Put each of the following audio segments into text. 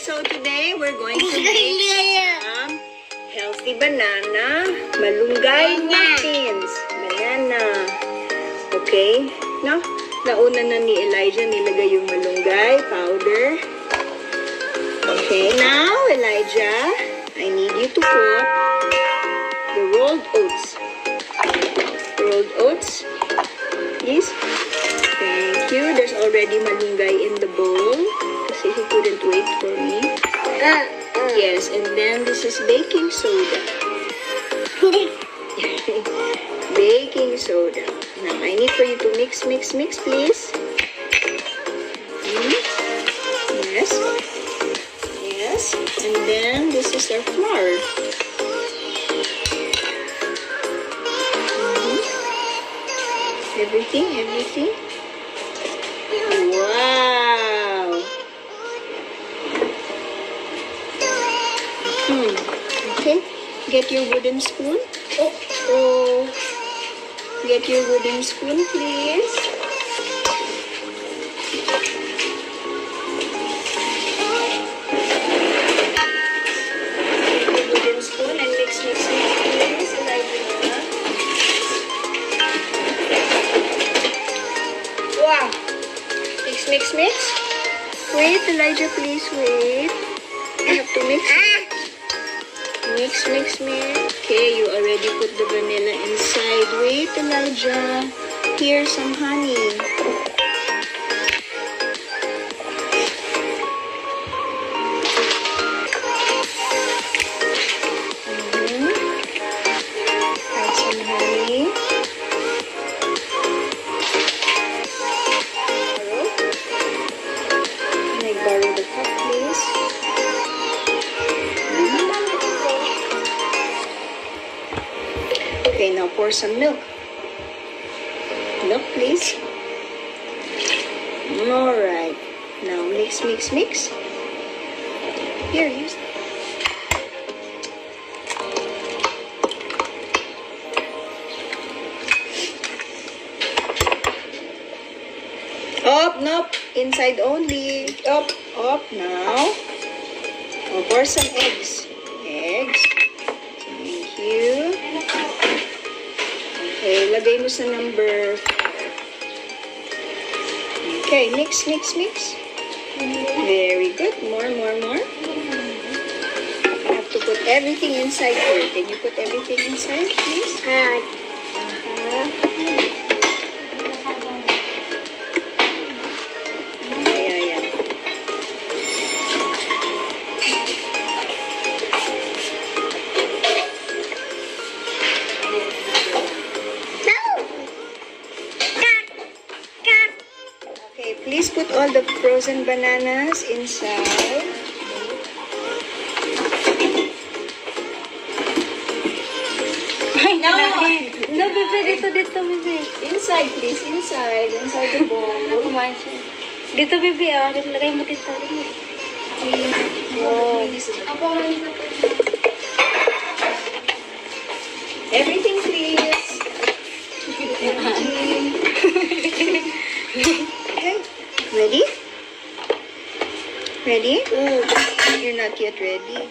so today we're going to make some healthy banana malunggay muffins. Banana. Okay? No? Nauna na ni Elijah nilagay yung malunggay powder. Okay, now Elijah, I need you to put the rolled oats. Rolled oats. Please. Thank you. There's already malunggay in the bowl. Kasi he couldn't wait for me. Yes, and then this is baking soda. Baking soda. Now, I need for you to mix, please. Yes. Yes. And then, this is our flour. Everything. Wow. Okay. Get your wooden spoon. Oh. Get your wooden spoon, please. Get your wooden spoon and mix, please. Elijah. Wow. Mix. Wait, Elijah, please wait. I have to mix. Mix. Okay, you already put the vanilla inside. Wait, Elijah. Here's some honey. Add some honey. Borrow the cup, please. Okay, now pour some milk. Milk, please. Alright. Now mix. Here, use. Nope. Inside only. Up. Now. I'll pour some eggs. Thank you. Okay, lagay mo sa number 4. Okay, mix. Very good. More. I have to put everything inside here. Can you put everything inside, please? Please put all the frozen bananas inside. No, bebe, dito, bebe. Inside, please. Inside the bowl. Kumain siya. Dito, bebe, Dito, lagay mo dito. Oh. Everything, please. Okay. Ready? You're not yet ready.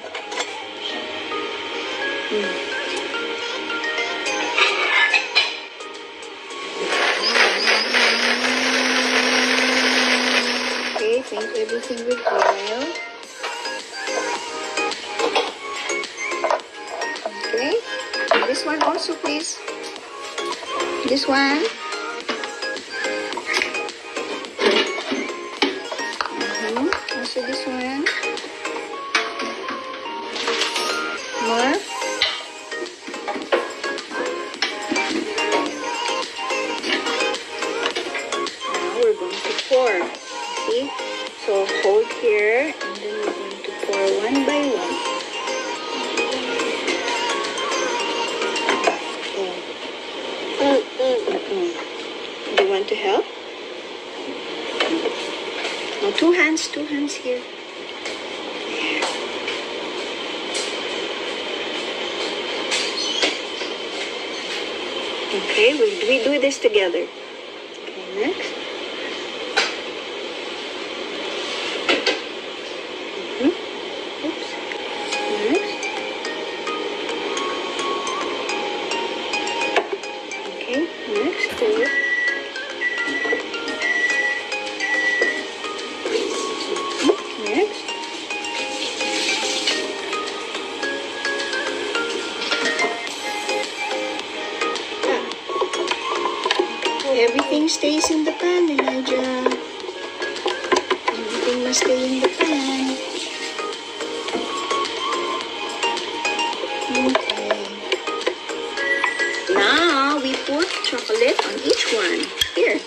Okay, paint everything with oil. Okay. And this one also, please. This one. Also this one. More. Now we're going to pour. See? So hold here and then we're going to pour one by one. Do you want to help? Now two hands here. Okay, we do this together. Okay, next. Mm-hmm. in the pan. Okay. Now we put chocolate on each one. Here.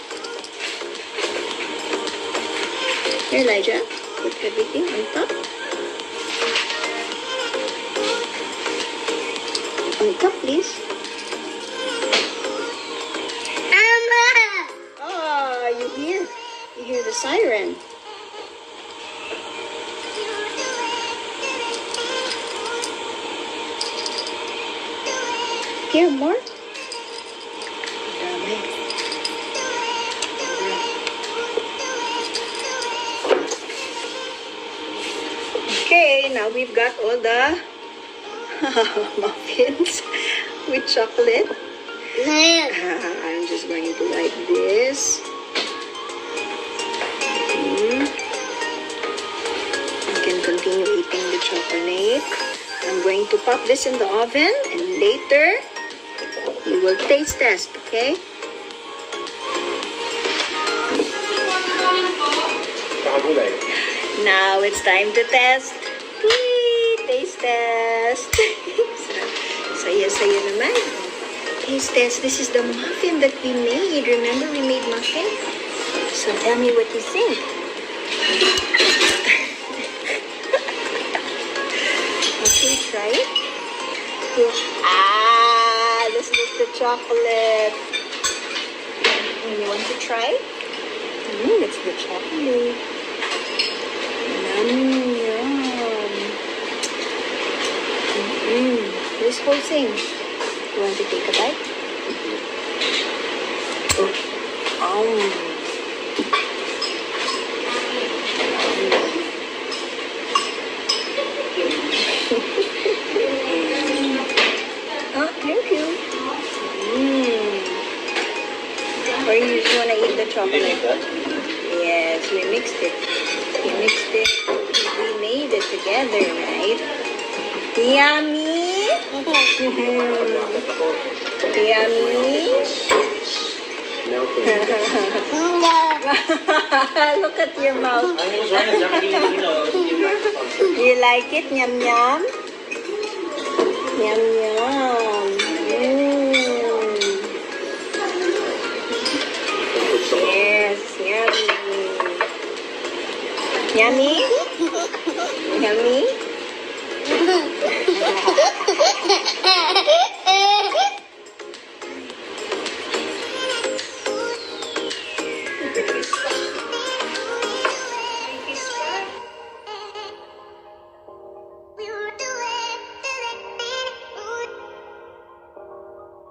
Here, Elijah. Put everything on top. On top, please. Ah, you hear the siren. Here, more. Dami. Okay, now we've got all the muffins with chocolate. I'm just going to like this. You can continue eating the chocolate. I'm going to pop this in the oven and later we will taste test, okay? Now it's time to test. Whee! Taste test. Saya naman. Taste test. This is the muffin that we made. Remember we made muffin? So tell me what you think. Okay, try it. Ah, this is the chocolate. You want to try? It's the chocolate. Yum. This whole thing. You want to take a bite? Oh, thank you. Or you just want to eat the chocolate? Yes, we mixed it. We made it together, right? Yummy! Yummy! Look at your mouth. You like it? Yum yum? Yum yum. Yes, yummy. Yummy? Yummy?